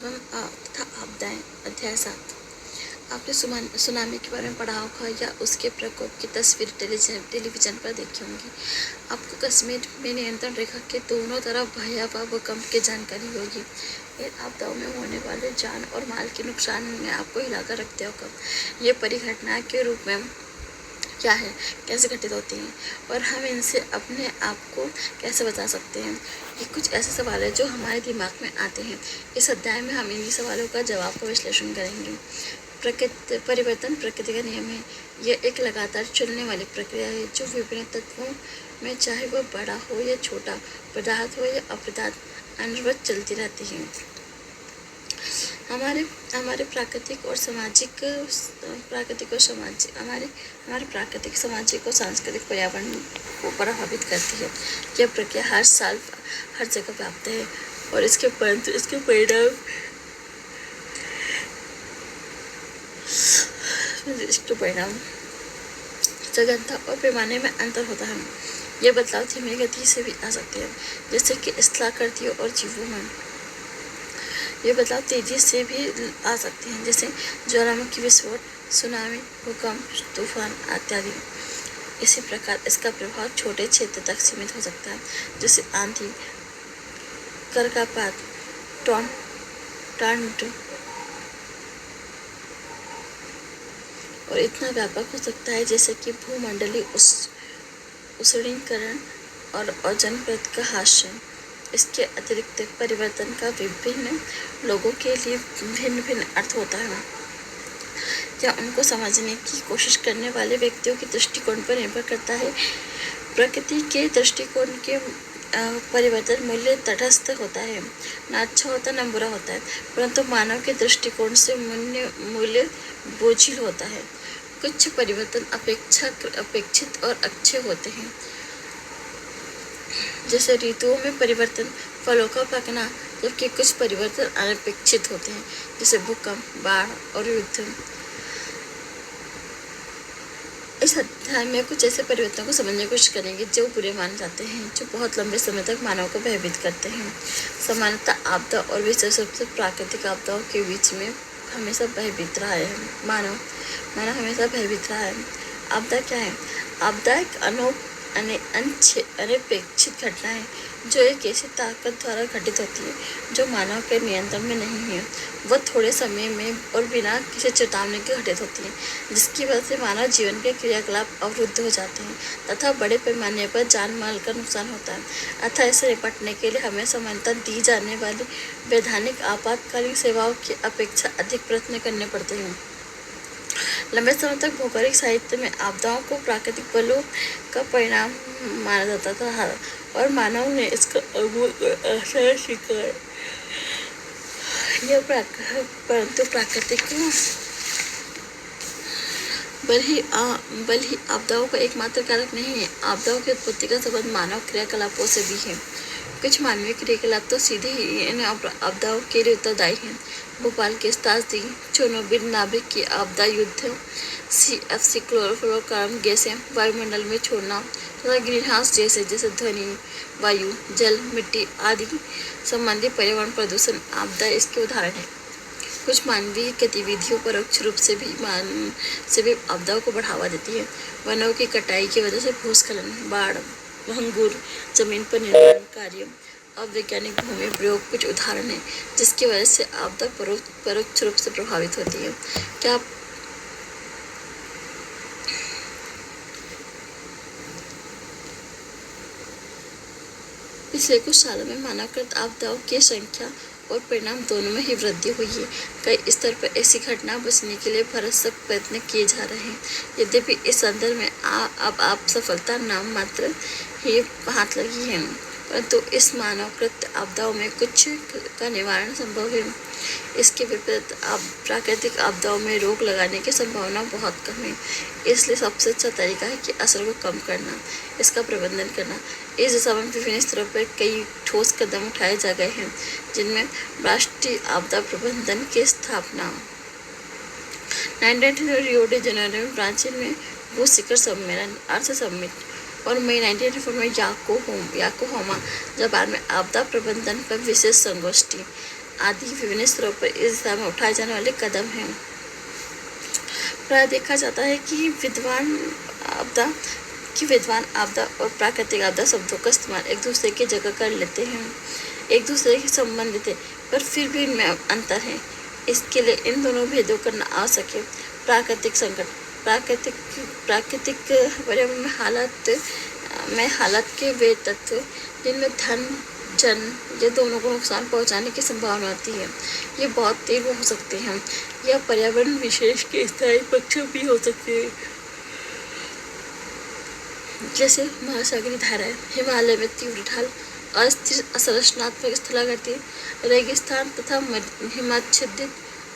तथा आपदाएं। अध्याय 7। आपने सुनामी के बारे में पढ़ा होगा या उसके प्रकोप की तस्वीर टेलीविजन पर देखी होंगी। आपको कश्मीर में नियंत्रण रेखा के दोनों तरफ भयावह भूकंप की जानकारी होगी। इन आपदाओं में होने वाले जान और माल के नुकसान ने आपको हिलाकर रखते होगा। ये परिघटना के रूप में क्या है, कैसे घटित होती हैं और हम इनसे अपने आप को कैसे बचा सकते हैं। ये कुछ ऐसे सवाल है जो हमारे दिमाग में आते हैं। इस अध्याय में हम इन्हीं सवालों का जवाब का विश्लेषण करेंगे। परिवर्तन प्रकृति का नियम है। यह एक लगातार चलने वाली प्रक्रिया है जो विभिन्न तत्वों में, चाहे वह बड़ा हो या छोटा, पदार्थ हो या अपदार्थ, अनवरत चलती रहती है। हमारे हमारे प्राकृतिक और सामाजिक और सांस्कृतिक पर्यावरण को प्रभावित करती है। यह प्रक्रिया हर साल हर जगह व्याप्त है और इसके परिणाम सघनता और पैमाने में अंतर होता है। यह बदलाव धीमी गति से भी आ सकते हैं, जैसे कि स्थलाकृतियों और जीवों में। ये बदलाव तेजी से भी आ सकते हैं, जैसे ज्वालामुखी विस्फोट, सुनामी, भूकंप, तूफान इत्यादि। इसी प्रकार इसका प्रभाव छोटे क्षेत्र तक सीमित हो सकता है, जैसे आंधी, कर्कापात, टॉर्नेडो, और इतना व्यापक हो सकता है जैसे कि भूमंडलीय उष्णीकरण और ओजोन परत का ह्रास। इसके अतिरिक्त परिवर्तन का विभिन्न लोगों के लिए भिन्न भिन्न अर्थ होता है या उनको समझने की कोशिश करने वाले व्यक्तियों के दृष्टिकोण पर निर्भर करता है। प्रकृति के दृष्टिकोण के परिवर्तन मूल्य तटस्थ होता है, न अच्छा होता न बुरा होता है, परंतु मानव के दृष्टिकोण से मूल्य बोझिल होता है। कुछ परिवर्तन अपेक्षित और अच्छे होते हैं, जैसे ऋतुओं में परिवर्तन, फलों का पकना, जबकि कुछ परिवर्तन अनपेक्षित होते हैं, जैसे भूकंप, बाढ़ और युद्ध। इस अध्याय में कुछ ऐसे परिवर्तनों को समझने की कोशिश करेंगे जो बुरे माने जाते हैं, जो बहुत लंबे समय तक मानव को भयभीत करते हैं। सामान्यतः आपदा और विशेष रूप से प्राकृतिक आपदाओं के बीच में हमेशा भयभीत रहा है। मानव हमेशा भयभीत रहा है। आपदा क्या है? आपदा एक अनपेक्षित घटना है जो एक ऐसी ताकत द्वारा घटित होती है जो मानव के नियंत्रण में नहीं है। वह थोड़े समय में और बिना किसी चेतावनी के घटित होती है, जिसकी वजह से मानव जीवन के क्रियाकलाप अवरुद्ध हो जाते हैं तथा बड़े पैमाने पर जान माल का नुकसान होता है। अतः इससे निपटने के लिए हमें सामान्यतः दी जाने वाली वैधानिक आपातकालीन सेवाओं की अपेक्षा अधिक प्रयत्न करने पड़ते हैं। लंबे समय तक भौगोलिक साहित्य में आपदाओं को प्राकृतिक बलों का परिणाम माना जाता था और मानव ने इसका असर स्वीकार किया। परंतु प्राकृतिक बल ही आपदाओं का एकमात्र कारक नहीं है। आपदाओं की उत्पत्ति का संबंध मानव क्रियाकलापों से भी है। कुछ मानवीय क्रियाकलाप तो सीधे ही इन आपदाओं के लिए उत्तरदायी हैं। भोपाल के त्रासदी, चेरनोबिल नाभिक की आपदा, युद्ध, CFC क्लोरोफ्लोरोकार्बन गैसें वायुमंडल में छोड़ना तथा ग्रीन हाउस जैसे ध्वनि, वायु, जल, मिट्टी आदि संबंधी पर्यावरण प्रदूषण आपदा इसके उदाहरण है। कुछ मानवीय गतिविधियों परोक्ष रूप से भी आपदाओं को बढ़ावा देती है। वनों की कटाई की वजह से भूस्खलन, बाढ़, भंगुर जमीन पर निर्माण कार्य, अवैज्ञानिक भूमि प्रयोग कुछ उदाहरण हैं जिसकी वजह से आपदा परोक्ष रूप से प्रभावित होती है। क्या पिछले कुछ सालों में मानवकृत आपदाओं की संख्या और परिणाम दोनों में ही वृद्धि हुई है। कई स्तर पर ऐसी घटना बचने के लिए भरसक प्रयत्न किए जा रहे हैं। यद्यपि इस संदर्भ में अब आप सफलता नाम मात्र ही हाथ लगी है, परंतु इस मानवकृत आपदाओं में कुछ का निवारण संभव है। इसके विपरीत प्राकृतिक आपदाओं में रोक लगाने की संभावना बहुत कम है। इसलिए सबसे अच्छा तरीका है कि असर को कम करना, इसका प्रबंधन करना। इस दिशा में विभिन्न स्तरों पर कई ठोस कदम उठाए जा गए हैं, जिनमें राष्ट्रीय आपदा प्रबंधन की स्थापना, 1993 रियो डी जेनेरो में ब्राजील में भू शिखर सम्मेलन अर्थ समिट और मई 1994 में याकोहामा जापान में आपदा प्रबंधन पर विशेष संगोष्ठी। आदि विभिन्न स्तरों पर इस दिशा में उठाए जाने वाले कदम हैं। प्राय देखा जाता है कि विद्वान आपदा और प्राकृतिक आपदा शब्दों का इस्तेमाल एक दूसरे की जगह कर लेते हैं, एक दूसरे के संबंधित है, पर फिर भी इनमें अंतर है। इसके लिए इन दोनों भेदों करना आवश्यक है। प्राकृतिक संकट प्राकृतिक पर्यावरण में हालत के वे तत्व जिनमें धन जन ये दोनों को नुकसान पहुंचाने की संभावना होती है, ये बहुत तीव्र हो सकते हैं या पर्यावरण विशेष के स्थायी पक्ष भी हो सकते हैं, जैसे महासागरीय धाराएं, हिमालय में तीव्र ढाल, अस्थिर असंरचनात्मक स्थलाकृति, रेगिस्तान तथा हिमाच्छादित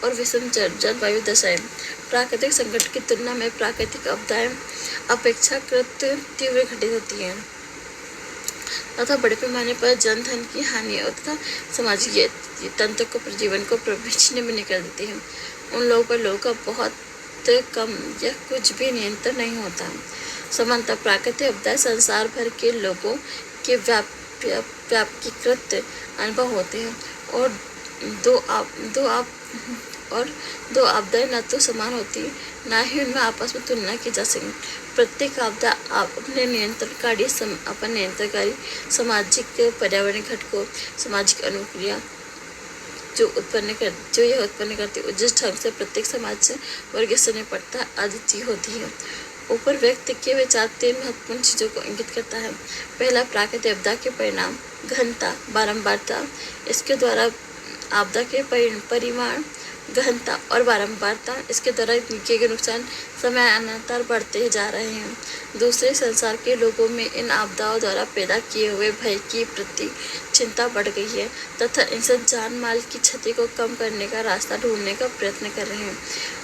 और विषम जलवायु दशाएं। प्राकृतिक संकट की तुलना में प्राकृतिक आपदाएं अपेक्षाकृत तीव्र घटित होती हैं तथा बड़े पैमाने पर जन धन की हानि तथा सामाजिक तंत्र को जीवन को छिन्न कर देती हैं। उन लोगों पर लोगों का बहुत कम या कुछ भी नियंत्रण नहीं होता। समानतः प्राकृतिक आपदाएं संसार भर के लोगों के व्यापकीकृत अनुभव होते हैं और दो आपदाएं न तो समान होती न ही उनमें आपस में तुलना की जा सके। प्रत्येक आपदा अपने नियंत्रणकारी सामाजिक पर्यावरणीय घटकों सामाजिक अनुक्रिया जो यह उत्पन्न करती है जिस ढंग से प्रत्येक समाज वर्ग से निपटता अद्वितीय होती है। ऊपर व्यक्त किए विचार 3 महत्वपूर्ण चीजों को इंगित करता है। पहला, प्राकृतिक आपदा के परिणाम, गहनता, बारंबारता। इसके द्वारा आपदा के परिमाण, गहनता और बारंबारता, इसके द्वारा किए गए नुकसान समयानुसार बढ़ते ही जा रहे हैं। दूसरे, संसार के लोगों में इन आपदाओं द्वारा पैदा किए हुए भय की प्रति चिंता बढ़ गई है तथा इनसे जान माल की क्षति को कम करने का रास्ता ढूंढने का प्रयत्न कर रहे हैं।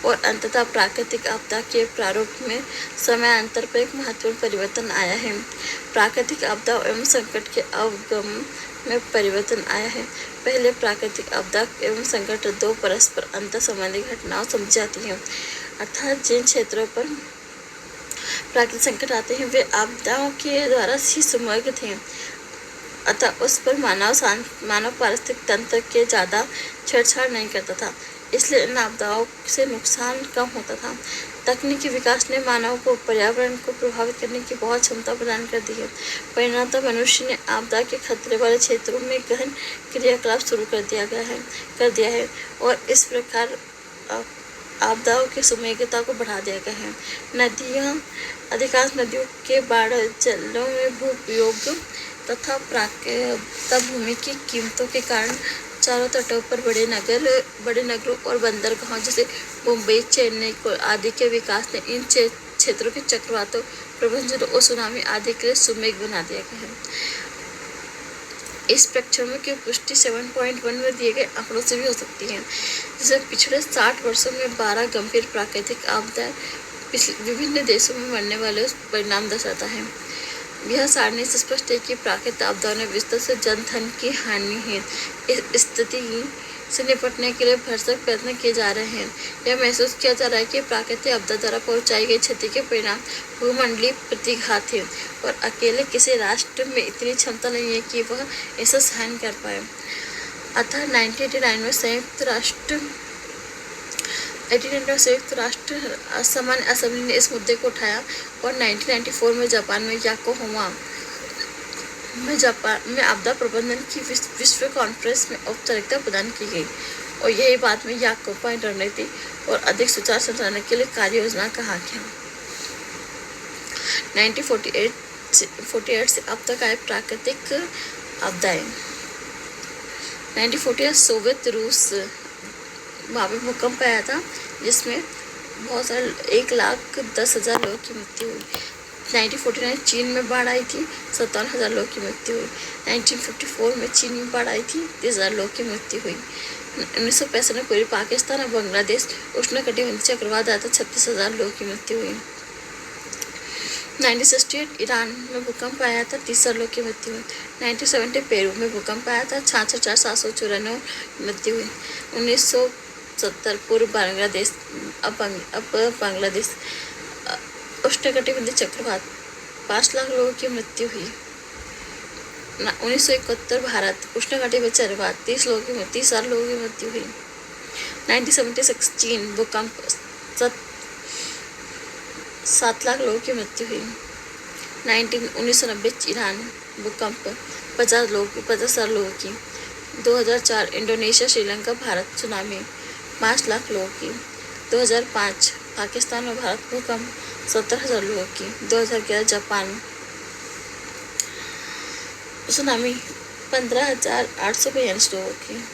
और अंततः प्राकृतिक आपदा के प्रारूप में समयांतर पर एक महत्वपूर्ण परिवर्तन आया है। प्राकृतिक आपदा एवं संकट के अवगम में परिवर्तन आया है। पहले प्राकृतिक आपदा एवं संकट 2 परस्पर अंतर संबंधी घटनाओं समझी जाती हैं, अर्थात जिन क्षेत्रों पर प्राकृतिक संकट आते हैं वे आपदाओं के द्वारा ही समग्र थे, अतः उस पर मानव पारिस्थितिक तंत्र के ज़्यादा छेड़छाड़ नहीं करता था, इसलिए इन आपदाओं से नुकसान कम होता था। तकनीकी विकास ने मानव को पर्यावरण को प्रभावित करने की बहुत क्षमता प्रदान कर दी है। परिणामतः मनुष्य ने आपदा के खतरे वाले क्षेत्रों में गहन क्रियाकलाप शुरू कर दिया है और इस प्रकार आपदाओं की सुमेगता को बढ़ा दिया गया है। अधिकांश नदियों के बाढ़ जलों में भू-उपयोग तथा भूमि की कीमतों के कारण चारों तटों पर बड़े नगरों और बंदरगाहों जैसे मुंबई, चेन्नई आदि के विकास ने इन क्षेत्रों के चक्रवातों, प्रबंधन और सुनामी आदि के लिए सुमेघ बना दिया गया है। इस प्रक्षेपण की पुष्टि 7.1 में दिए गए आंकड़ों से भी हो सकती है, जिसमें पिछले 60 वर्षों में 12 गंभीर प्राकृतिक आपदाएं विभिन्न देशों में मरने वाले परिणाम दर्शाता है। यह सारणी स्पष्ट है कि प्राकृतिक आपदाओं ने विस्तृत से जन धन की हानि है। इस स्थिति से निपटने के लिए भरसक प्रयत्न किए जा रहे हैं। यह महसूस किया जा रहा है कि प्राकृतिक आपदा द्वारा पहुंचाई गई क्षति के परिणाम भूमंडलीय प्रतिघात है और अकेले किसी राष्ट्र में इतनी क्षमता नहीं है कि वह इसे सहन कर पाए। अतः 1989 में संयुक्त राष्ट्र सामान्य असेंबली ने इस मुद्दे को उठाया और 1994 में जापान में योकोहामा में आपदा प्रबंधन की विश्व कॉन्फ्रेंस में औपचारिकता प्रदान की गई और यही बाद में योकोहामा रणनीति और अधिक सुचारू संचालन के लिए कार्य योजना कहा गया। 1948 से अब तक आए प्राकृतिक आपदाएं। 1948 सोवियत रूस वहाँ पे भूकंप आया था जिसमें बहुत सारे 1,10,000 लोगों की मृत्यु हुई। 1949 चीन में बाढ़ आई थी, 57,000 लोगों की मृत्यु हुई। 1954 में चीन में बाढ़ आई थी, 30,000 लोगों की मृत्यु हुई। 1965 में पूर्वी पाकिस्तान और बांग्लादेश उष्णकटिबंधीय चक्रवात आया था, 36,000 लोगों की मृत्यु हुई। 1968 ईरान में भूकंप आया था, 30,000 लोगों की मृत्यु हुई। 1970 पेरू में भूकंप आया था, 66,794 मृत्यु हुई। 1970 पूर्व बांग्लादेश अब बांग्लादेश उष्णकटिबंधीय चक्रवात 5 लाख लोगों की मृत्यु हुई। 1971 भारत उष्णकटिबंधीय चक्रवात 30,000 लोगों की मृत्यु हुई। 1976 चीन भूकंप 7 लाख लोगों की मृत्यु हुई। 1990 ईरान भूकंप 50,000 लोगों की। 2004 इंडोनेशिया श्रीलंका भारत सुनामी 5 लाख लोगों की। 2005 पाकिस्तान और भारत भूकंप 70,000 लोगों की। 2011 जापान सुनामी 15,842 लोगों की।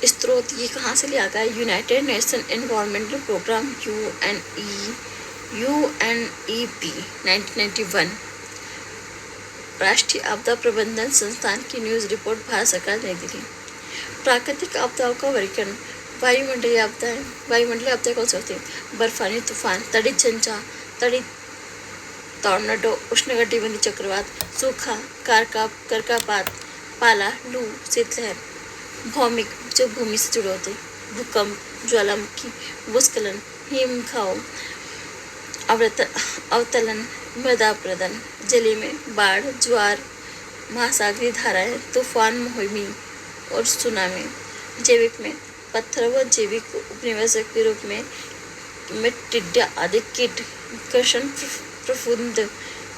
स्रोत ये कहाँ से लिया गया? United Nation Environmental Programme UNEP 1991। राष्ट्रीय आपदा प्रबंधन संस्थान की न्यूज़ रिपोर्ट भारत सरकार नई दिल्ली। प्राकृतिक आपदाओं का वर्गीकरण। वायुमंडलीय आपदाएं। वायुमंडलीय आपदाएं कौन सी होती हैं? बर्फानी तूफान, तड़ी झंझा, तड़ी टॉर्नाडो, उष्णकटिबंधीय चक्रवात, सूखा, कर्कापात, पाला, लू, शीतलहर। भौमिक जो भूमि से जुड़े होते, भूकंप, ज्वालामुखी, भूस्खलन, हिमखाओ, अवतलन, मृदापरदन। जलीय में बाढ़, ज्वार, महासागरीय धाराएं, तूफान, मुहिमी और सुनामी। जैविक में पत्थर व जैविक उपनिवेशक के रूप में टिड्डा आदि कीट, कृषण फफूंद,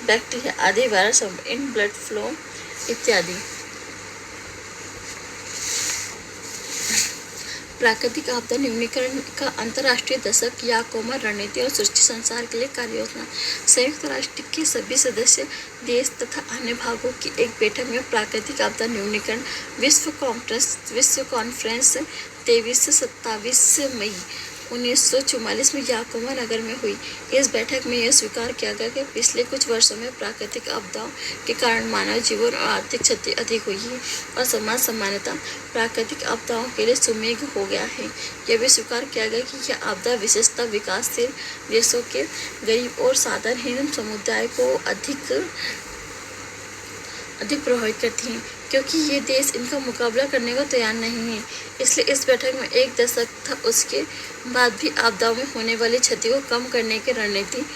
बैक्टीरिया आदि वायरस, इन ब्लड फ्लो इत्यादि। प्राकृतिक आपदा न्यूनीकरण का अंतर्राष्ट्रीय दशक या कौमर रणनीति और सृष्टि संसार के लिए कार्य योजना। संयुक्त राष्ट्र के सभी सदस्य देश तथा अन्य भागों की एक बैठक में प्राकृतिक आपदा न्यूनीकरण विश्व कॉन्फ्रेंस 23 से 27 मई 1944 में याकोमा नगर में हुई। इस बैठक में यह स्वीकार किया गया कि पिछले कुछ वर्षों में प्राकृतिक आपदाओं के कारण मानव जीवन और आर्थिक क्षति अधिक हुई है और समाज सामान्यतः प्राकृतिक आपदाओं के लिए सुमेघ हो गया है। यह भी स्वीकार किया गया कि यह आपदा विशेषतः विकासशील देशों के गरीब और साधनहीन समुदाय को अधिक प्रभावित करती हैं, क्योंकि ये देश इनका मुकाबला करने को तैयार नहीं है। इसलिए इस बैठक में एक दशक था उसके बाद भी आपदाओं में होने वाली क्षति को कम करने की रणनीति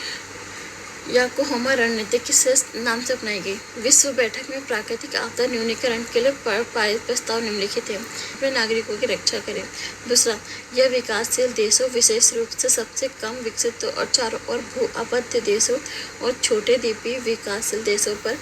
याकोहामा रणनीति के नाम से अपनाई गई। विश्व बैठक में प्राकृतिक आपदा न्यूनीकरण के लिए पारित प्रस्ताव निम्नलिखित है। अपने नागरिकों की रक्षा करें। दूसरा, यह विकासशील देशों, विशेष रूप से सबसे कम विकसित और चारों ओर भू आबद्ध देशों और छोटे द्वीपीय विकासशील देशों पर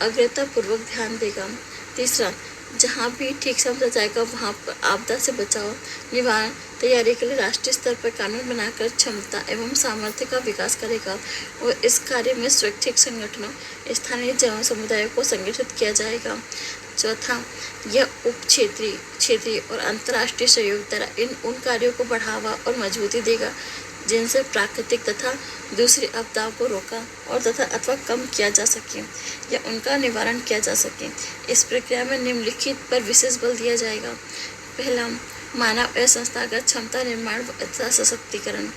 अग्रतापूर्वक ध्यान देगा। तीसरा, जहाँ भी ठीक समझा जाएगा वहाँ पर आपदा से बचाव निवारण तैयारी के लिए राष्ट्रीय स्तर पर कानून बनाकर क्षमता एवं सामर्थ्य का विकास करेगा और इस कार्य में स्वैच्छिक संगठनों, स्थानीय समुदायों को संगठित किया जाएगा। चौथा, यह क्षेत्रीय और अंतर्राष्ट्रीय सहयोग द्वारा उन कार्यों को बढ़ावा और मजबूती देगा जिनसे प्राकृतिक तथा दूसरी आपदाओं को रोका और अथवा कम किया जा सके या उनका निवारण किया जा सके। इस प्रक्रिया में निम्नलिखित पर विशेष बल दिया जाएगा। पहला, मानव एवं संस्थागत क्षमता निर्माण तथा सशक्तिकरण।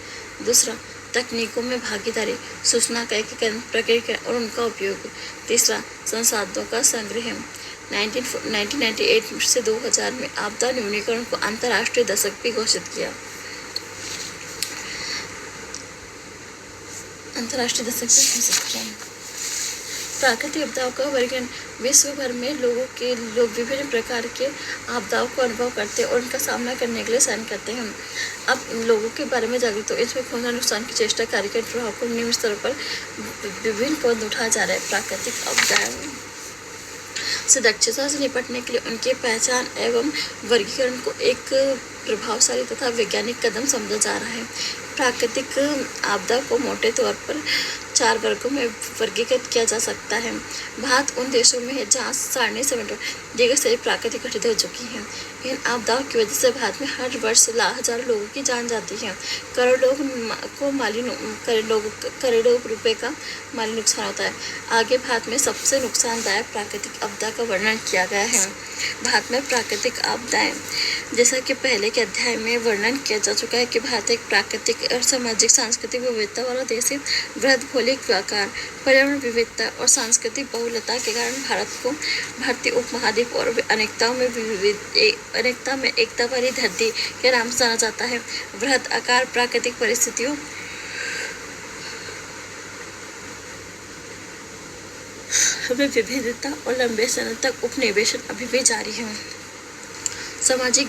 दूसरा, तकनीकों में भागीदारी, सूचना का एकीकरण, प्रक्रिया और उनका उपयोग। तीसरा, संसाधनों का संग्रह। 1998 से 2000 में आपदा न्यूनीकरण को अंतर्राष्ट्रीय दशक भी घोषित किया। प्राकृतिक आपदाओं का वर्गीकरण। विश्व भर में लोग विभिन्न प्रकार के आपदाओं को अनुभव करते हैं और उनका सामना करने के लिए सहन करते हैं। अब लोगों के बारे में जागरूक हो, इसमें खोजना नुकसान की चेष्टा कार्य के प्रभाव को निम्न स्तरों पर विभिन्न कदम उठाया जा रहा है। प्राकृतिक आपदाओं से दक्षता से निपटने के लिए उनके पहचान एवं वर्गीकरण को एक प्रभावशाली तथा वैज्ञानिक कदम समझा जा रहा है। प्राकृतिक आपदा को मोटे तौर पर 4 वर्गों में वर्गीकृत किया जा सकता है। भारत उन देशों में है जहाँ सारणी समेत दीर्घस्थायी प्राकृतिक घटनाएं हो चुकी हैं। इन आपदाओं की वजह से भारत में हर वर्ष हजारों लोगों की जान जाती है, करोड़ों रुपए का माली नुकसान होता है। आगे भारत में सबसे नुकसानदायक प्राकृतिक आपदा का वर्णन किया गया है। भारत में प्राकृतिक आपदाएं, जैसा कि पहले के अध्याय में वर्णन किया जा चुका है कि भारत एक प्राकृतिक और सामाजिक सांस्कृतिक विविधता वाला देश है। वृहद भौगोलिक आकार, पर्यावरण विविधता और सांस्कृतिक बहुलता के कारण भारत को भारतीय उपमहाद्वीप और अनेकता में एकता वाली धरती के नाम से जाना जाता है। वृहद आकार, प्राकृतिक परिस्थितियों हमें विविधता और लंबे समय तक उपनिवेशन अभी भी जारी है। सामाजिक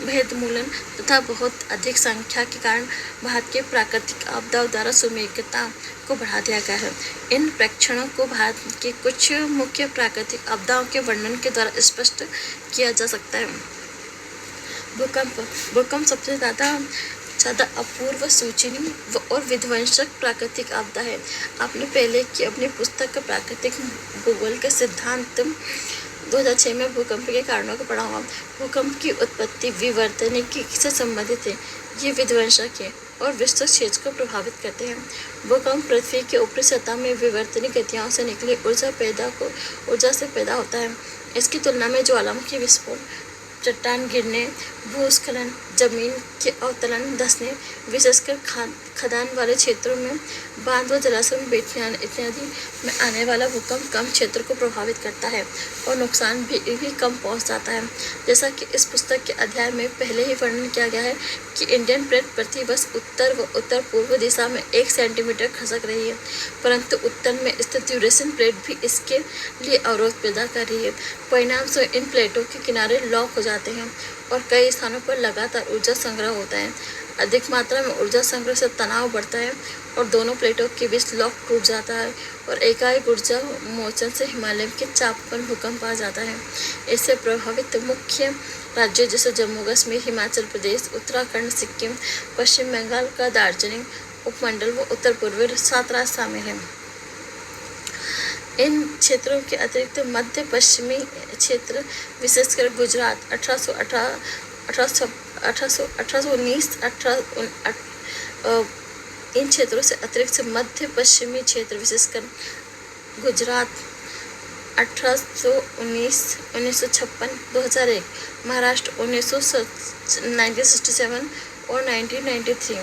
भेदमूलन तथा बहुत अधिक संख्या के कारण भारत के प्राकृतिक आपदाओं द्वारा सुमेरता को बढ़ा दिया गया है। इन प्रेक्षणों को भारत के कुछ मुख्य प्राकृतिक आपदाओं के वर्णन के द्वारा स्पष्ट किया जा सकता है। भूकंप सबसे ज़्यादा अपूर्व, सूचनीय और विध्वंसक प्राकृतिक आपदा है। आपने पहले की अपनी पुस्तक प्राकृतिक भूगोल के सिद्धांत 2006 में भूकंप के कारणों को पढ़ा होगा। भूकंप की उत्पत्ति विवर्तनिकी से संबंधित है। ये विध्वंसक है और विस्तृत क्षेत्र को प्रभावित करते हैं। भूकंप पृथ्वी के ऊपरी सतह में विवर्तनिक गतियों से निकली ऊर्जा से पैदा होता है। इसकी तुलना में ज्वालामुखी विस्फोट, चट्टान गिरने, भूस्खलन, जमीन के अवतरण धंसने, विशेषकर खदान वाले क्षेत्रों में बांध व जलाशय में बैठने इत्यादि में आने वाला भूकंप कम क्षेत्र को प्रभावित करता है और नुकसान भी कम पहुंच जाता है। जैसा कि इस पुस्तक के अध्याय में पहले ही वर्णन किया गया है कि इंडियन प्लेट प्रतिवर्ष उत्तर व उत्तर पूर्व दिशा में 1 सेंटीमीटर खसक रही है, परंतु उत्तर में स्थित यूरेशियन प्लेट भी इसके लिए अवरोध पैदा कर रही है। परिणाम स्वरूप इन प्लेटों के किनारे लॉक हो जाते हैं और कई स्थानों पर लगातार ऊर्जा संग्रह होता है। अधिक मात्रा में ऊर्जा संग्रह से तनाव बढ़ता है और दोनों प्लेटों के बीच लॉक टूट जाता है और एकाएक ऊर्जा मोचन से हिमालय के चाप पर भूकंप आ जाता है। इससे प्रभावित मुख्य राज्यों जैसे जम्मू कश्मीर, हिमाचल प्रदेश, उत्तराखंड, सिक्किम, पश्चिम बंगाल का दार्जिलिंग उपमंडल व उत्तर पूर्वी 7 राज्य शामिल हैं। इन क्षेत्रों के अतिरिक्त मध्य पश्चिमी क्षेत्र, विशेषकर गुजरात 1819 इन क्षेत्रों से अतिरिक्त मध्य पश्चिमी क्षेत्र, विशेषकर गुजरात 1819, 1956, 2001, महाराष्ट्र 1967 और 1993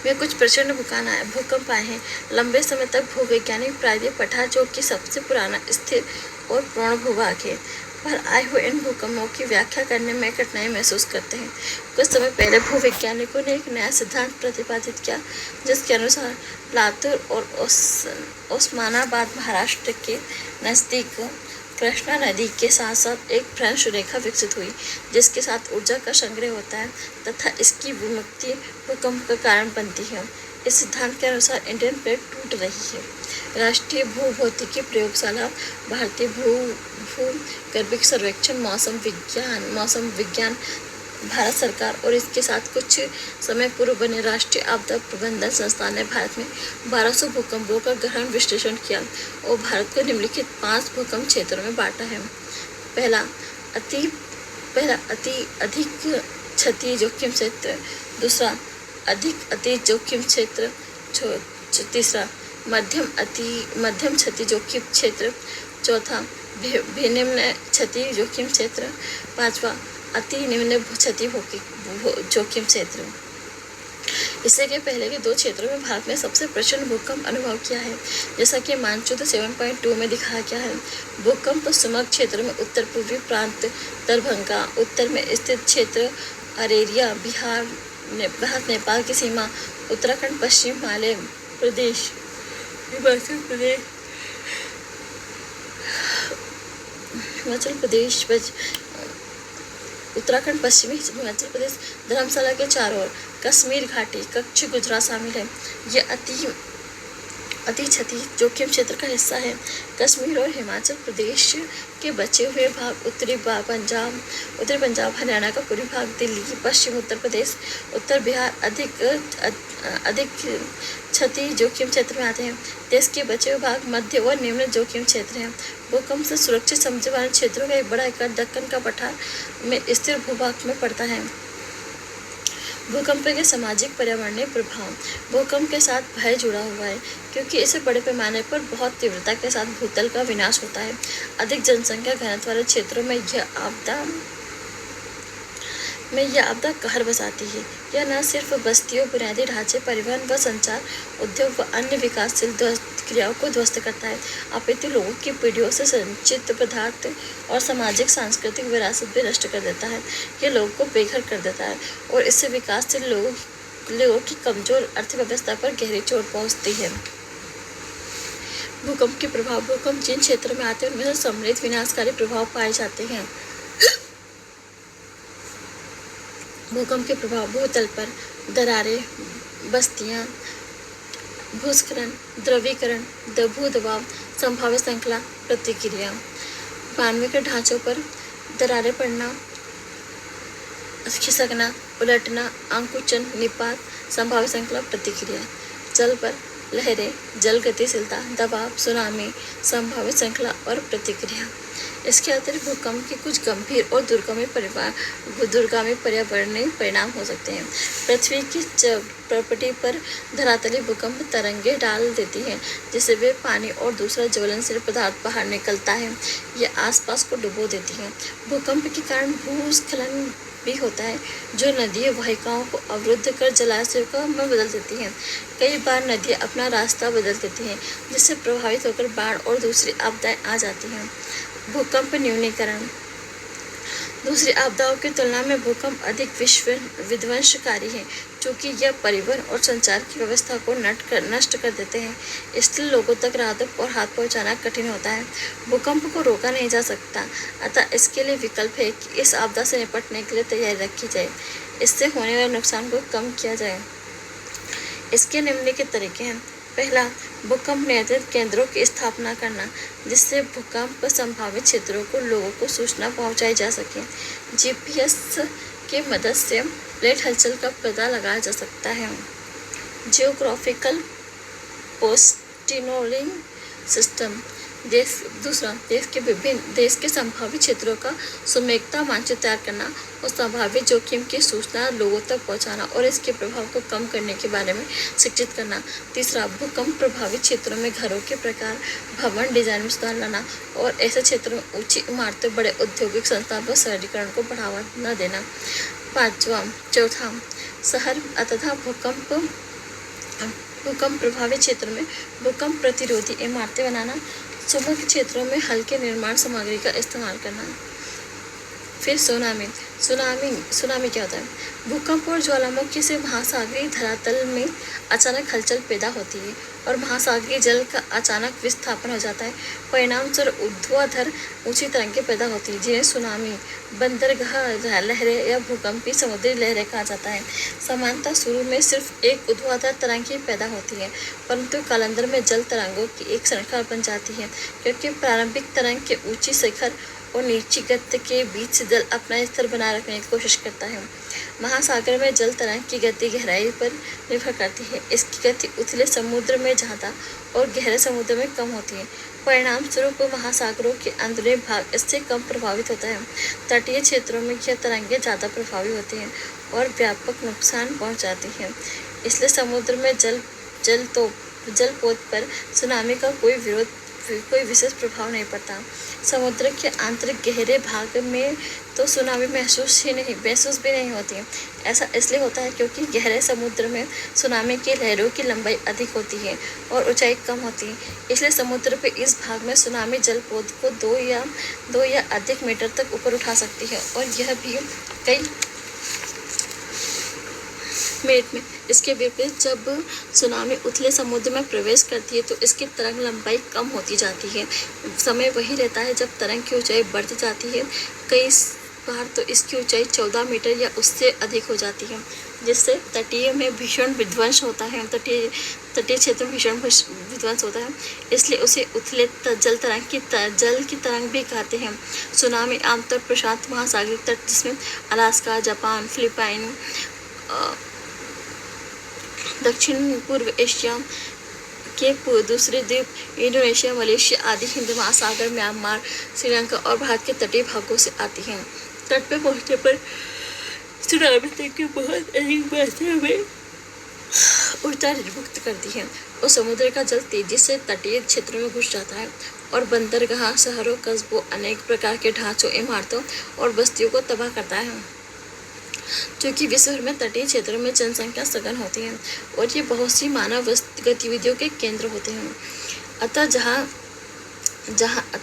में कुछ प्रचंड भूकंप आए हैं। लंबे समय तक भूवैज्ञानिक प्रायद्वीप पठार, जो कि सबसे पुराना, स्थिर और पूर्ण भूभाग है, पर आए हुए इन भूकंपों की व्याख्या करने में कठिनाई महसूस करते हैं। कुछ समय पहले भूवैज्ञानिकों ने एक नया सिद्धांत प्रतिपादित किया, जिसके अनुसार लातूर और ओस्मानाबाद महाराष्ट्र के नज़दीक कृष्णा नदी के साथ साथ एक भ्रंश रेखा विकसित हुई, जिसके साथ ऊर्जा का संग्रह होता है तथा इसकी विमुक्ति भूकंप का कारण बनती है। इस सिद्धांत के अनुसार इंडियन प्लेट टूट रही है। राष्ट्रीय भूभौतिकी प्रयोगशाला, भारतीय भूगर्भिक सर्वेक्षण, मौसम विज्ञान, भारत सरकार और इसके साथ कुछ समय पूर्व बने राष्ट्रीय आपदा प्रबंधन संस्थान ने भारत में 1200 भूकंपों का गहन विश्लेषण किया और भारत को निम्नलिखित 5 भूकंप क्षेत्रों में बांटा है। पहला अति अधिक क्षति जोखिम क्षेत्र, दूसरा अति जोखिम क्षेत्र, तीसरा मध्यम क्षति जोखिम क्षेत्र, चौथा निम्न क्षति जोखिम क्षेत्र, पांचवा अति निम्न क्षति जोखिम क्षेत्र। इससे के पहले के 2 क्षेत्रों में भारत में सबसे प्रचंड भूकंप अनुभव किया है, जैसा कि मानचित्र 7.2 में दिखाया गया है। भूकंप सुमक क्षेत्र में उत्तर पूर्वी प्रांत दरभंगा, उत्तर में स्थित क्षेत्र अरेरिया, बिहार नेपाल की सीमा, उत्तराखंड, पश्चिम हिमाचल प्रदेश, उत्तराखंड, पश्चिमी हिमाचल प्रदेश, धर्मशाला के चारों ओर, कश्मीर घाटी, कच्छ, गुजरात शामिल है। ये अति क्षति जोखिम क्षेत्र का हिस्सा है। कश्मीर और हिमाचल प्रदेश के बचे हुए भाग, उत्तरी पंजाब, हरियाणा का पूर्वी भाग, दिल्ली, पश्चिम उत्तर प्रदेश, उत्तर बिहार अधिक क्षति जोखिम क्षेत्र में आते हैं। देश के बचे हुए भाग मध्य और निम्न जोखिम क्षेत्र हैं। भूकंप से सुरक्षित समझे वाले क्षेत्रों का एक बड़ा इकाई दक्कन का पठार में स्थिर भूभाग में पड़ता है। भूकंप के सामाजिक पर्यावरणीय प्रभाव। भूकंप के साथ भय जुड़ा हुआ है, क्योंकि इसे बड़े पैमाने पर बहुत तीव्रता के साथ भूतल का विनाश होता है। अधिक जनसंख्या घनत्व वाले क्षेत्रों में यह आपदा कहर बसाती है। यह न सिर्फ बस्तियों, बुनियादी ढांचे, परिवहन व संचार, उद्योग व अन्य विकासशील क्रियाओं को ध्वस्त करता है, अपितु लोगों की पीढ़ियों से संचित पदार्थ और सामाजिक सांस्कृतिक विरासत भी नष्ट कर देता है। यह लोगों को बेघर कर देता है और इससे विकासशील लोगों की कमजोर अर्थव्यवस्था पर गहरी चोट पहुंचती है। भूकंप के प्रभाव। भूकंप जिन क्षेत्रों में आते हैं उनमें से सम्मिलित विनाशकारी प्रभाव पाए जाते हैं। भूकंप के प्रभाव। भूतल पर दरारें, बस्तियां, भूस्खलन, द्रवीकरण, भूदबाव, संभावित श्रृंखला प्रतिक्रिया। मानवीय ढांचों पर दरारें पड़ना, खिसकना, उलटना, आंकुचन, निपात, संभावित श्रृंखला प्रतिक्रिया। जल पर लहरें, जल गतिशीलता, दबाव, सुनामी, संभावित श्रृंखला और प्रतिक्रिया। इसके अतिरिक्त भूकंप के कुछ गंभीर और दूरगामी पर्यावरणीय परिणाम हो सकते हैं। पृथ्वी की चौपटी पर धरातलीय भूकंप तरंगे डाल देती हैं, जिससे वे पानी और दूसरा ज्वलनशील पदार्थ बाहर निकलता है या आसपास को डुबो देती हैं। भूकंप के कारण भूस्खलन भी होता है, जो नदी वाहिकाओं को अवरुद्ध कर जलाशयों में बदल देती हैं। कई बार नदियाँ अपना रास्ता बदल देती हैं, जिससे प्रभावित होकर बाढ़ और दूसरी आपदाएं आ जाती हैं। भूकंप न्यूनीकरण। दूसरी आपदाओं की तुलना में भूकंप अधिक विध्वंसकारी है, क्योंकि यह परिवहन और संचार की व्यवस्था को नष्ट कर देते हैं। इसलिए लोगों तक राहत और हाथ पहुंचाना कठिन होता है। भूकंप को रोका नहीं जा सकता, अतः इसके लिए विकल्प है कि इस आपदा से निपटने के लिए तैयारी रखी जाए, इससे होने वाले नुकसान को कम किया जाए। इसके निम्नलिखित तरीके हैं। पहला, भूकंप नियंत्रित केंद्रों की स्थापना करना, जिससे भूकंप संभावित क्षेत्रों को लोगों को सूचना पहुंचाई जा सके। जीपीएस की मदद से प्लेट हलचल का पता लगाया जा सकता है। Geographical positioning system. दूसरा, देश के संभावित क्षेत्रों का सुमेकता मानचित्र तैयार करना और संभावित जोखिम की सूचना लोगों तक पहुंचाना और इसके प्रभाव को कम करने के बारे में शिक्षित करना। तीसरा, भूकंप प्रभावित क्षेत्रों में घरों के प्रकार, भवन डिजाइन में सुधार लाना और ऐसे क्षेत्रों में ऊंची इमारतें, बड़े औद्योगिक संस्थानों पर शहरीकरण को बढ़ावा न देना। चौथा, शहर तथा भूकंप प्रभावित क्षेत्र में भूकंप प्रतिरोधी इमारतें बनाना, समग्र क्षेत्रों में हल्के निर्माण सामग्री का इस्तेमाल करना। फिर सुनामी क्या होता है? भूकंप और ज्वालामुखी से महासागरीय धरातल में अचानक हलचल पैदा होती है और महासागरीय जल का अचानक विस्थापन हो जाता है। परिणाम स्वरूप ऊर्ध्वाधर ऊंची तरंगें पैदा होती हैं, जिन्हें सुनामी, बंदरगाह लहरें या भूकंपी समुद्री लहरें कहा जाता है। सामान्यतः शुरू में सिर्फ एक ऊर्ध्वाधर तरंग ही पैदा होती है, परंतु कालांतर में जल तरंगों की एक श्रृंखला बन जाती है, क्योंकि प्रारंभिक तरंग के ऊंची शिखर और नीची गति के बीच से जल अपना स्तर बनाए रखने की कोशिश करता है। महासागर में जल तरंग की गति गहराई पर निर्भर करती है। इसकी गति उथले समुद्र में ज़्यादा और गहरे समुद्र में कम होती है। परिणाम स्वरूप महासागरों के अंदरूनी भाग इससे कम प्रभावित होता है। तटीय क्षेत्रों में यह तरंगें ज़्यादा प्रभावी होती हैं और व्यापक नुकसान पहुंचाती हैं। इसलिए समुद्र में जलपोत पर सुनामी का कोई विशेष प्रभाव नहीं पड़ता। समुद्र के आंतरिक गहरे भाग में तो सुनामी महसूस भी नहीं होती है। ऐसा इसलिए होता है क्योंकि गहरे समुद्र में सुनामी की लहरों की लंबाई अधिक होती है और ऊंचाई कम होती है। इसलिए समुद्र के इस भाग में सुनामी जलपोत को 2 या अधिक मीटर तक ऊपर उठा सकती है और यह भी कई मिनट में। इसके विपरीत जब सुनामी उथले समुद्र में प्रवेश करती है तो इसकी तरंग लंबाई कम होती जाती है। समय वही रहता है जब तरंग की ऊंचाई बढ़ती जाती है। कई बार तो इसकी ऊंचाई 14 मीटर या उससे अधिक हो जाती है, जिससे तटीय में भीषण विध्वंस होता है। तटीय क्षेत्र में भीषण विध्वंस होता है, इसलिए उसे उथले जल की तरंग भी कहते हैं। सुनामी आमतौर पर प्रशांत महासागरीय तट, जिसमें अलास्का, जापान, फिलीपाइन, दक्षिण पूर्व एशिया के दूसरे द्वीप, इंडोनेशिया, मलेशिया आदि हिंद महासागर, म्यांमार, श्रीलंका और भारत के तटीय भागों से आती हैं। तट पे पहुंचने पर सुनामी की बहुत अधिक मात्रा में ऊर्जा निर्मुक्त करती है और समुद्र का जल तेजी से तटीय क्षेत्रों में घुस जाता है और बंदरगाह, शहरों, कस्बों, अनेक प्रकार के ढांचों, इमारतों और बस्तियों को तबाह करता है। क्योंकि विश्व भर में तटीय क्षेत्रों में जनसंख्या सघन होती है और ये बहुत सी मानव गतिविधियों के केंद्र होते हैं। अतः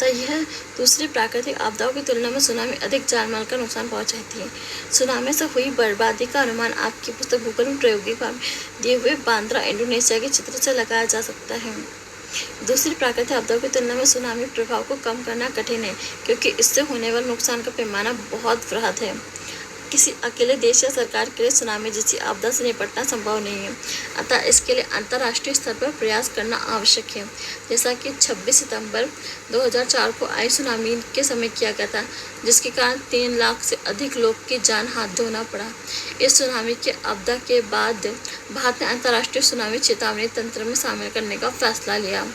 यह दूसरी प्राकृतिक आपदाओं की तुलना में सुनामी अधिक जानमाल का नुकसान पहुंचाती है। सुनामी से हुई बर्बादी का अनुमान आपकी पुस्तक गूगल में प्रायोगिक दिए हुए बांद्रा, इंडोनेशिया के चित्र से लगाया जा सकता है। दूसरी प्राकृतिक आपदाओं की तुलना में सुनामी प्रभाव को कम करना कठिन है, क्योंकि इससे होने वाले नुकसान का पैमाना बहुत वृहद है। किसी अकेले देश या सरकार के लिए सुनामी जैसी आपदा से निपटना संभव नहीं है, अतः इसके लिए अंतर्राष्ट्रीय स्तर पर प्रयास करना आवश्यक है, जैसा कि 26 सितंबर 2004 को आई सुनामी के समय किया गया था, जिसके कारण 3 लाख से अधिक लोग की जान हाथ धोना पड़ा। इस सुनामी के आपदा के बाद भारत ने अंतर्राष्ट्रीय सुनामी चेतावनी तंत्र में शामिल करने का फैसला लिया।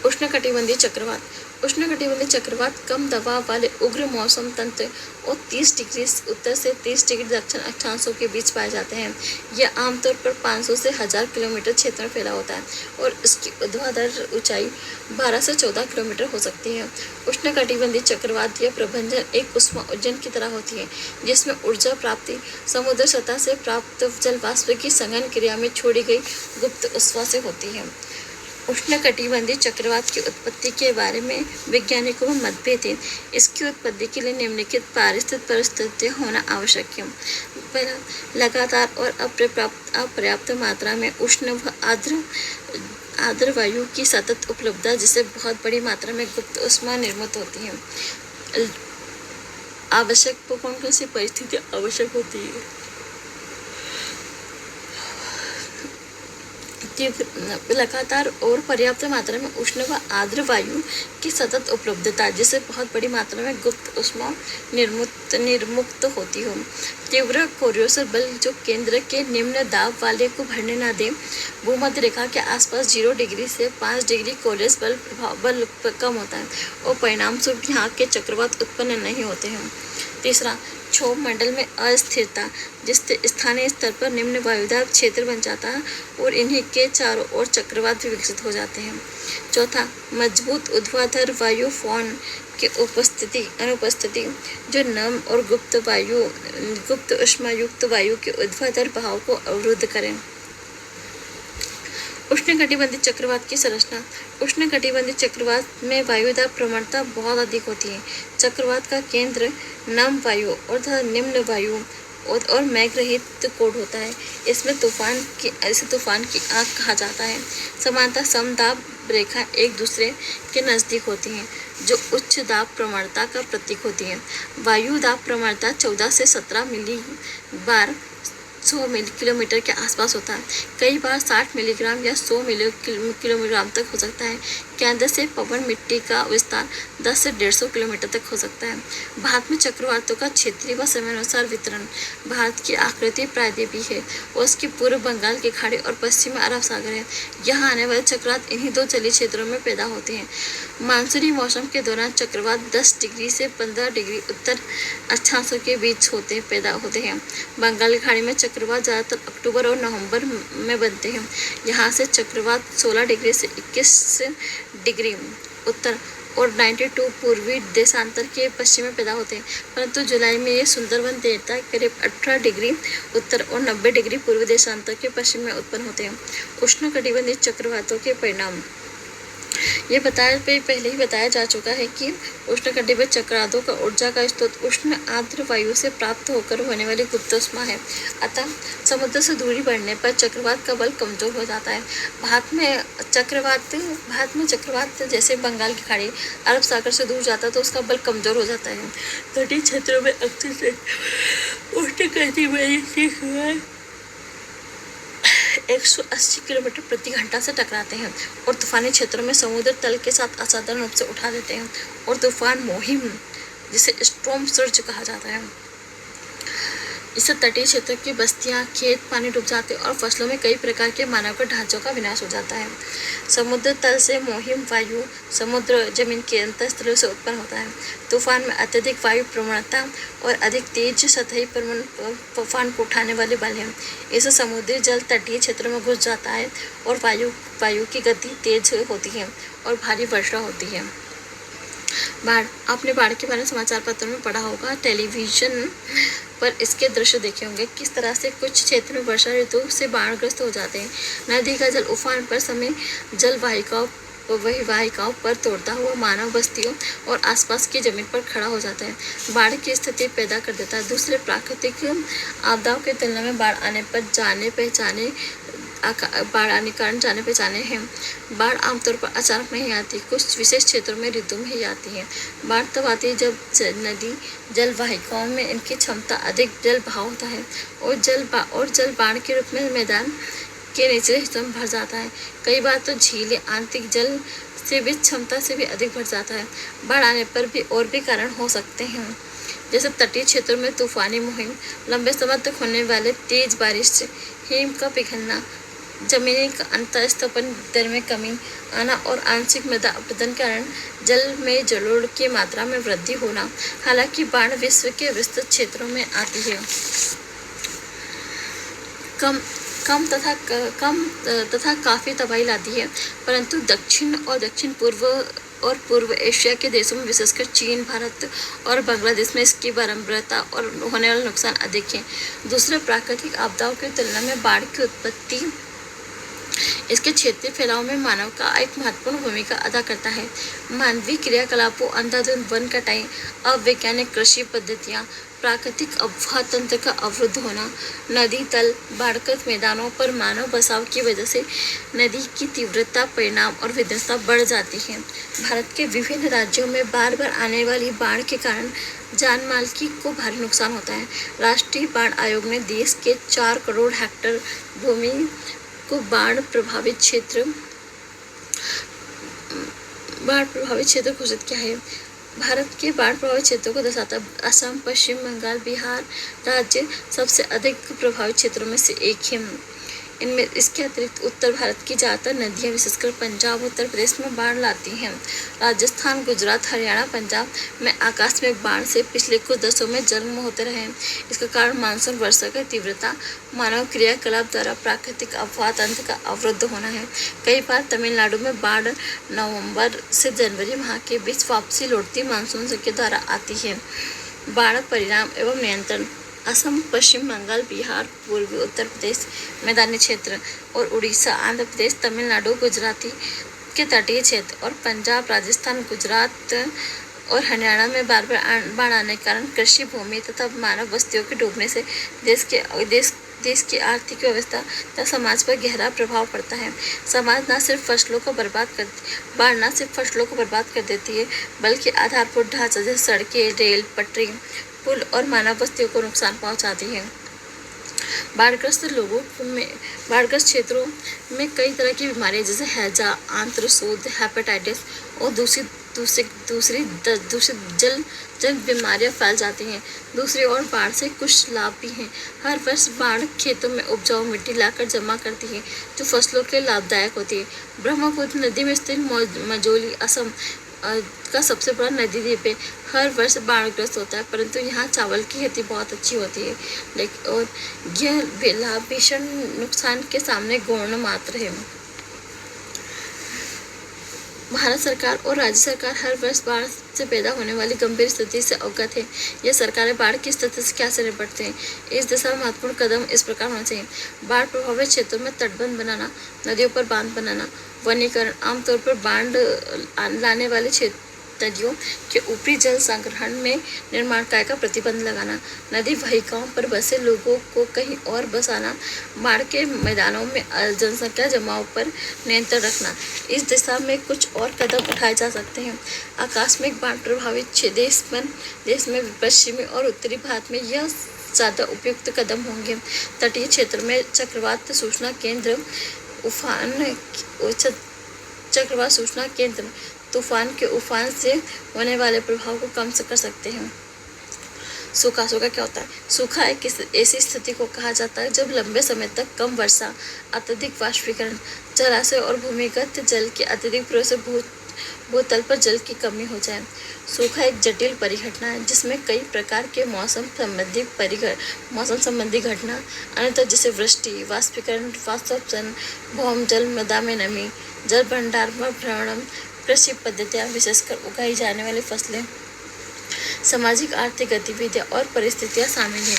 उष्णकटिबंधीय चक्रवात। उष्णकटिबंधीय चक्रवात कम दबाव वाले उग्र मौसम तंत्र और 30 डिग्री उत्तर से 30 डिग्री दक्षिण अक्षांशों के बीच पाए जाते हैं। यह आमतौर पर 500 से 1000 किलोमीटर क्षेत्र में फैला होता है और इसकी ऊर्ध्वाधर ऊंचाई 12 से 14 किलोमीटर हो सकती है। उष्णकटिबंधीय चक्रवात या प्रभंजन एक उष्मा उज्जैन की तरह होती है, जिसमें ऊर्जा प्राप्ति समुद्र सतह से प्राप्त जल वाष्प की सघन क्रिया में छोड़ी गई गुप्त ऊष्मा से होती है। उष्णकटिबंधीय चक्रवात की उत्पत्ति के बारे में वैज्ञानिकों में मतभेद है। इसकी उत्पत्ति के लिए निम्नलिखित पारिस्थितिक परिस्थितियां होना आवश्यक है। पहला, लगातार और अपर्याप्त मात्रा में उष्ण व आर्द्र वायु की सतत उपलब्धता, जिससे बहुत बड़ी मात्रा में गुप्त ऊष्मा निर्मित होती है। आवश्यक कौन सी परिस्थितियां आवश्यक होती है? लगातार और पर्याप्त मात्रा में उष्ण व आर्द्र वायु की सतत उपलब्धता, जिससे बहुत बड़ी मात्रा में गुप्त ऊष्मा निर्मुक्त होती हो। तीव्र कोरियोसर बल जो केंद्र के निम्न दाब वाले को भरने न दे। भूमध्य रेखा के आसपास 0 डिग्री से 5 डिग्री कोरियोसर बल कम होता है और परिणाम स्वरूप यहाँ के चक्रवात उत्पन्न नहीं होते हैं। तीसरा, क्षोभ मंडल में अस्थिरता, जिससे स्थानीय स्तर पर निम्न वायुदाब क्षेत्र बन जाता है और इन्हीं के चारों ओर चक्रवात भी विकसित हो जाते हैं। चौथा, मजबूत ऊर्ध्वाधर वायु फॉन की अनुपस्थिति, जो नम और गुप्त ऊष्मायुक्त वायु के ऊर्ध्वाधर बहाव को अवरुद्ध करें। उष्णकटिबंधीय चक्रवात की संरचना। उष्णकटिबंधीय चक्रवात में वायुदाब प्रवणता बहुत अधिक होती है। चक्रवात का केंद्र नम वायु और निम्न वायु और मेघ रहित कोड होता है। इसे तूफान की आंख कहा जाता है। समानतः समदाब रेखा एक दूसरे के नज़दीक होती हैं, जो उच्च दाब प्रवणता का प्रतीक होती है। वायु दाब प्रवणता 14 से 17 मिली बार 100 किलोमीटर के आसपास होता है। कई बार 60 मिलीग्राम या 100 किलोग्राम तक हो सकता है। केंद्र से पवन मिट्टी का विस्तार 10 से 150 किलोमीटर तक हो सकता है। भारत में चक्रवातों का क्षेत्रीय व समयानुसार वितरण। भारत की आकृति प्रायद्वीपीय है और उसकी पूर्व बंगाल की खाड़ी और पश्चिम में अरब सागर है। यहाँ आने वाले चक्रवात इन्हीं 2 जलीय क्षेत्रों में पैदा होते हैं। मानसूनी मौसम के दौरान चक्रवात 10 डिग्री से 15 डिग्री उत्तर अक्षांशों के बीच पैदा होते हैं। बंगाल की खाड़ी में चक्रवात ज़्यादातर अक्टूबर और नवंबर में बनते हैं। यहाँ से चक्रवात 16 डिग्री से 21 डिग्री उत्तर और 92 पूर्वी देशांतर के पश्चिम में पैदा होते हैं, परंतु जुलाई में ये सुंदरबन देवता करीब 18 डिग्री उत्तर और 90 डिग्री पूर्वी देशांतर के पश्चिम में उत्पन्न होते हैं। उष्णकटिबंधीय चक्रवातों के परिणाम। ये पहले ही बताया जा चुका है कि उष्णकटिबंधीय चक्रवातों का ऊर्जा का स्रोत उष्ण आर्द्र वायु से प्राप्त होकर होने वाली गुप्त ऊष्मा है। अतः समुद्र से दूरी बढ़ने पर चक्रवात का बल कमजोर हो जाता है। भारत में चक्रवात जैसे बंगाल की खाड़ी अरब सागर से दूर जाता है तो उसका बल कमजोर हो जाता है। तटीय क्षेत्रों में अक्सर से उष्णकटिबंधीय 180 किलोमीटर प्रति घंटा से टकराते हैं और तूफानी क्षेत्रों में समुद्र तल के साथ असाधारण रूप से उठा देते हैं और तूफान मोहिम, जिसे स्टॉर्म सर्ज कहा जाता है। इससे तटीय क्षेत्र की बस्तियां, खेत पानी डूब जाते हैं और फसलों में कई प्रकार के मानव ढांचों का विनाश हो जाता है। समुद्र तल से मोहिम वायु समुद्र जमीन के अंतःस्थलों से उत्पन्न होता है। तूफान में अत्यधिक वायु प्रवणता और अधिक तेज सतही तूफान को उठाने वाले बल हैं। इससे समुद्री जल तटीय क्षेत्रों में घुस जाता है और वायु की गति तेज होती है और भारी वर्षा होती है। बाढ़। आपने बाढ़ के बारे में समाचार पत्रों में पढ़ा होगा, टेलीविजन पर इसके दृश्य देखे होंगे। किस तरह से कुछ क्षेत्र में वर्षा ऋतु से बाढ़ग्रस्त हो जाते हैं। नदी का जल उफान पर समय जल वाहिकाओं पर तोड़ता हुआ मानव बस्तियों और आसपास की जमीन पर खड़ा हो जाता है, बाढ़ की स्थिति पैदा कर देता है। दूसरे प्राकृतिक आपदाओं की तुलना में बाढ़ आने पर जाने पहचाने बाढ़ आने कारण जाने पहचाने हैं। बाढ़ आमतौर पर अचानक नहीं आती, कुछ विशेष क्षेत्रों में ऋतु में ही आती है। बाढ़ तब आती है जब नदी जल वाहिकाओं में इनकी क्षमता अधिक जल बहाव होता है और जल बाढ़ के रूप में मैदान के निचले हिस्सों में भर जाता है। कई बार तो झीलें आंतरिक जल से भी क्षमता से भी अधिक भर जाता है। बाढ़ आने पर भी और भी कारण हो सकते हैं, जैसे तटीय क्षेत्रों में तूफानी मुहिम, लंबे समय तक होने वाले तेज बारिश, हिम का पिघलना, जमीनी अंतःस्थापन दर में कमी आना और आंशिक मृदा अपरदन के कारण जल में जलोढ़ की मात्रा में वृद्धि होना। हालांकि बाढ़ विश्व के विस्तृत क्षेत्रों में आती है। कम तथा काफ़ी तबाही लाती है, परंतु दक्षिण और दक्षिण पूर्व एशिया के देशों में, विशेषकर चीन, भारत और बांग्लादेश में इसकी बारंबारता और होने वाला नुकसान अधिक है। दूसरे प्राकृतिक आपदाओं की तुलना में बाढ़ की उत्पत्ति इसके क्षेत्रीय फैलाव में मानव का एक महत्वपूर्ण भूमिका अदा करता है। मानवीय क्रियाकलापों, अंधाधुंध वन कटाई, अवैज्ञानिक कृषि पद्धतियाँ, प्राकृतिक अफवाह तंत्र का अवरुद्ध होना, नदी तल, बाढ़ग्रस्त मैदानों पर मानव बसाव की वजह से नदी की तीव्रता, परिणाम और विध्वंसता बढ़ जाती है। भारत के विभिन्न राज्यों में बार बार आने वाली बाढ़ के कारण जान माल को भारी नुकसान होता है। राष्ट्रीय बाढ़ आयोग ने देश के 4 करोड़ हेक्टेयर भूमि को बाढ़ प्रभावित क्षेत्र घोषित किया है। भारत के बाढ़ प्रभावित क्षेत्रों को दर्शाता असम, पश्चिम बंगाल, बिहार राज्य सबसे अधिक प्रभावित क्षेत्रों में से एक है। इनमें इसके अतिरिक्त उत्तर भारत की ज़्यादातर नदियाँ, विशेषकर पंजाब, उत्तर प्रदेश में बाढ़ लाती हैं। राजस्थान, गुजरात, हरियाणा, पंजाब में आकस्मिक बाढ़ से पिछले कुछ दशकों में जन्म होते रहे हैं। इसका कारण मानसून वर्षा की तीव्रता, मानव क्रियाकलाप द्वारा प्राकृतिक अफवाह तंत्र का अवरुद्ध होना है। कई बार तमिलनाडु में बाढ़ नवंबर से जनवरी माह के बीच वापसी लौटती मानसून के द्वारा आती है। बाढ़ परिणाम एवं नियंत्रण: असम, पश्चिम बंगाल, बिहार, पूर्वी उत्तर प्रदेश, मैदानी क्षेत्र और उड़ीसा, आंध्र प्रदेश, तमिलनाडु, गुजराती के तटीय क्षेत्र और पंजाब, राजस्थान, गुजरात और हरियाणा में बार बार बाढ़ आने के कारण कृषि भूमि तथा मानव बस्तियों के डूबने से देश की आर्थिक व्यवस्था तथा समाज पर गहरा प्रभाव पड़ता है। बाढ़ न सिर्फ फसलों को बर्बाद कर देती है, बल्कि आधारभूत ढांचा जैसे सड़कें, रेल, पटरी, पुल और मानव बस्तियों को नुकसान पहुंचाती है। बाढ़ग्रस्त क्षेत्रों में कई तरह की बीमारियां जैसे हैजा, आंत्रशोथ, हेपेटाइटिस और दूसरी जल बीमारियां फैल जाती हैं। दूसरी ओर बाढ़ से कुछ लाभ भी हैं। हर वर्ष बाढ़ खेतों में उपजाऊ मिट्टी लाकर जमा करती है, जो फसलों के लिए लाभदायक होती है। ब्रह्मपुत्र नदी में स्थित मजोली असम का सबसे बड़ा नदी द्वीप है। हर वर्ष बाढ़ग्रस्त होता है, परंतु यहाँ चावल की खेती बहुत अच्छी होती है, लेकिन और यह लाभ भीषण नुकसान के सामने गौण मात्र है। भारत सरकार और राज्य सरकार हर वर्ष बाढ़ से पैदा होने वाली गंभीर स्थिति से अवगत है। यह सरकारें बाढ़ की स्थिति से कैसे निपटते हैं, इस दिशा में महत्वपूर्ण कदम इस प्रकार होने चाहिए। बाढ़ प्रभावित क्षेत्रों में तटबंध बनाना, नदियों पर बांध बनाना, वनीकरण, आमतौर पर बाढ़ लाने वाले नदियों के ऊपरी जल संग्रहण में निर्माण कार्य का प्रतिबंध लगाना, नदी वाहिकाओं पर बसे लोगों को कहीं और बसाना, बाढ़ के मैदानों में जनसंख्या जमाव पर नियंत्रण रखना। इस दिशा में कुछ और कदम उठाए जा सकते हैं। आकस्मिक बाढ़ प्रभावित देश में पश्चिमी और उत्तरी भारत में यह ज़्यादा उपयुक्त कदम होंगे। तटीय क्षेत्र में चक्रवात सूचना केंद्र तूफान के उफान से होने वाले प्रभाव को कम कर सकते हैं। सूखा क्या होता है? सूखा एक ऐसी स्थिति को कहा जाता है जब लंबे समय तक कम वर्षा, अत्यधिक वाष्पीकरण, जलाशय और भूमिगत जल के अत्यधिक प्रयोग से भूतल पर जल की कमी हो जाए। सूखा एक जटिल परिघटना है जिसमें कई प्रकार के मौसम संबंधी घटना अन्यथा जैसे वृष्टि, वाष्पीकरण, वाष्पोत्सर्जन, भौम जल, मृदा में नमी, जल भंडार में भ्रमण, कृषि पद्धतियाँ, विशेषकर उगाई जाने वाली फसलें, सामाजिक आर्थिक गतिविधियाँ और परिस्थितियाँ शामिल हैं।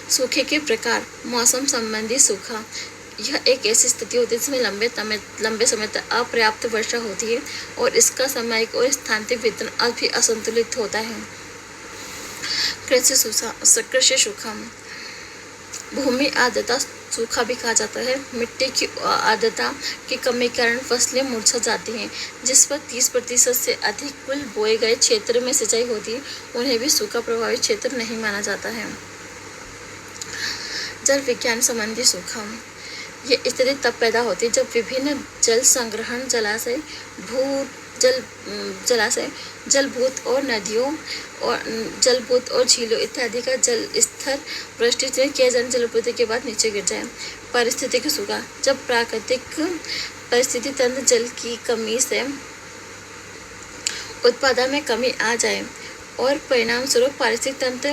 सूखे के प्रकार: मौसम संबंधी सूखा, यह एक ऐसी स्थिति होती है जिसमें लंबे समय तक अपर्याप्त वर्षा होती है और इसका सामयिक और स्थानीय वितरण भी असंतुलित होता है। कृषि सूखा: भूमि आर्द्रता सूखा भी कहा जाता है। मिट्टी की आर्द्रता की कमी के कारण फसलें मुरझा जाती हैं। जिस पर 30% से अधिक कुल बोए गए क्षेत्र में सिंचाई होती है, उन्हें भी सूखा प्रभावित क्षेत्र नहीं माना जाता है। जल विज्ञान संबंधी सूखा, ये स्थिति तब पैदा होती है जब विभिन्न जल संग्रहण जलाशय, जलभूत और नदियों और जलभूत और झीलों इत्यादि का जल स्तर वृष्टि से किए जाने जलापूर्ति के बाद नीचे गिर जाए। पारिस्थितिक सूखा, जब प्राकृतिक परिस्थिति तंत्र जल की कमी से उत्पादन में कमी आ जाए और परिणाम स्वरूप पारिस्थितिक तंत्र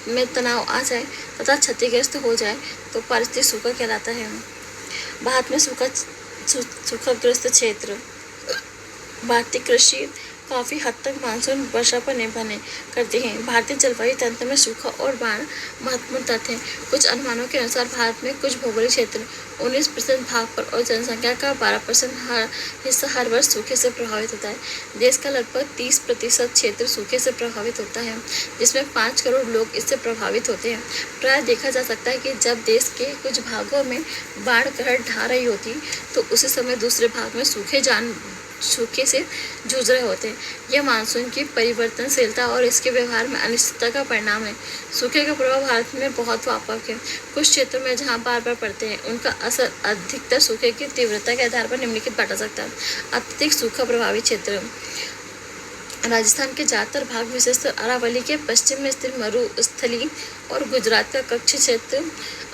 में तनाव आ जाए तथा क्षतिग्रस्त हो जाए तो पारिस्थितिक सूखा कहलाता है। भारत में सूखाग्रस्त क्षेत्र, भारतीय कृषि काफ़ी हद तक मानसून वर्षा पर निर्भर करती है। भारतीय जलवायु तंत्र में सूखा और बाढ़ महत्वपूर्ण तथ्य हैं। कुछ अनुमानों के अनुसार भारत में कुछ भौगोलिक क्षेत्र 19% भाग पर और जनसंख्या का 12% हिस्सा हर वर्ष सूखे से प्रभावित होता है। देश का लगभग 30% क्षेत्र सूखे से प्रभावित होता है, जिसमें 5 करोड़ लोग इससे प्रभावित होते हैं। प्राय देखा जा सकता है कि जब देश के कुछ भागों में बाढ़ कहर ढा रही होती तो उसी समय दूसरे भाग में सूखे से जूझ रहे होते हैं। यह मानसून की परिवर्तनशीलता और इसके व्यवहार में अनिश्चितता का परिणाम है। सूखे का प्रभाव भारत में बहुत व्यापक है। कुछ क्षेत्रों में जहां बार-बार पड़ते हैं, उनका असर अधिकतर सूखे की तीव्रता के आधार पर निम्नलिखित बांटा सकता है। अत्यधिक सूखा प्रभावित क्षेत्र, राजस्थान के ज़्यादातर भाग, विशेषकर अरावली के पश्चिम में स्थित मरुस्थली और गुजरात का कच्छ क्षेत्र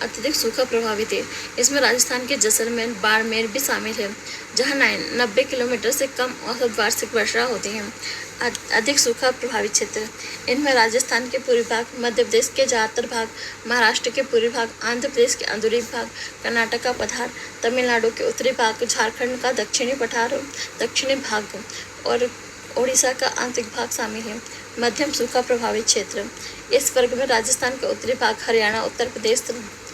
अत्यधिक सूखा प्रभावित है। इसमें राजस्थान के जैसलमेर, बाड़मेर भी शामिल है, जहां 90 किलोमीटर से कम औसत वार्षिक वर्षा होती है। अधिक सूखा प्रभावित क्षेत्र, इनमें राजस्थान के पूर्वी भाग, मध्य प्रदेश के ज़्यादातर भाग, महाराष्ट्र के पूर्वी भाग, आंध्र प्रदेश के अंदरूनी भाग, कर्नाटक का पठार, तमिलनाडु के उत्तरी भाग, झारखंड का दक्षिणी भाग और ओडिशा का आंतरिक भाग शामिल है। मध्यम सूखा प्रभावित क्षेत्र, इस वर्ग में राजस्थान के उत्तरी भाग, हरियाणा, उत्तर प्रदेश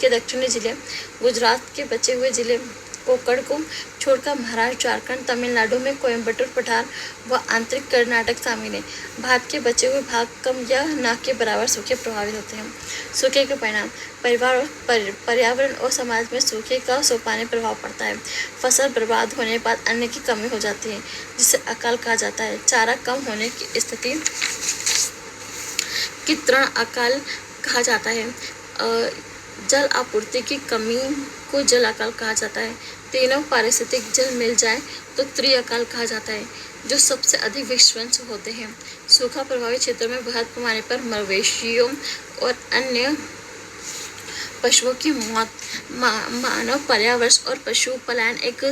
के दक्षिणी जिले, गुजरात के बचे हुए जिले, कोकण को छोड़कर महाराष्ट्र, झारखंड, तमिलनाडु में कोयम्बटूर पठार व आंतरिक कर्नाटक शामिल है। भारत के बचे हुए भाग कम या न के बराबर सूखे प्रभावित होते हैं। सूखे के परिणाम, पर्यावरण और समाज में सूखे का सोपानी प्रभाव पड़ता है। फसल बर्बाद होने के बाद अन्न की कमी हो जाती है, जिसे अकाल कहा जाता है। चारा कम होने की स्थिति की तृण अकाल कहा जाता है। जल आपूर्ति की कमी को जल अकाल कहा जाता है। तीनों पारिस्थितिक जल मिल जाए तो त्रिअकाल कहा जाता है, जो सबसे अधिक विध्वंस होते हैं। सूखा प्रभावित क्षेत्रों में बहुत पैमाने पर मवेशियों और अन्य पशुओं की मौत, मानव, पर्यावरण और पशु पलायन एक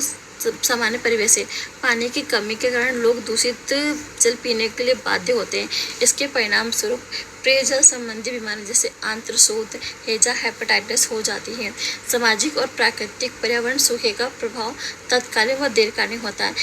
सामान्य परिवेश है। पानी की कमी के कारण लोग दूषित जल पीने के लिए बाध्य होते हैं। इसके परिणाम स्वरूप पेयजल संबंधी बीमारी जैसे आंत्रशोथ, हैजा, हेपेटाइटिस हो जाती है। सामाजिक और प्राकृतिक पर्यावरण सूखे का प्रभाव तत्कालीन व दीर्घकालीन होता है।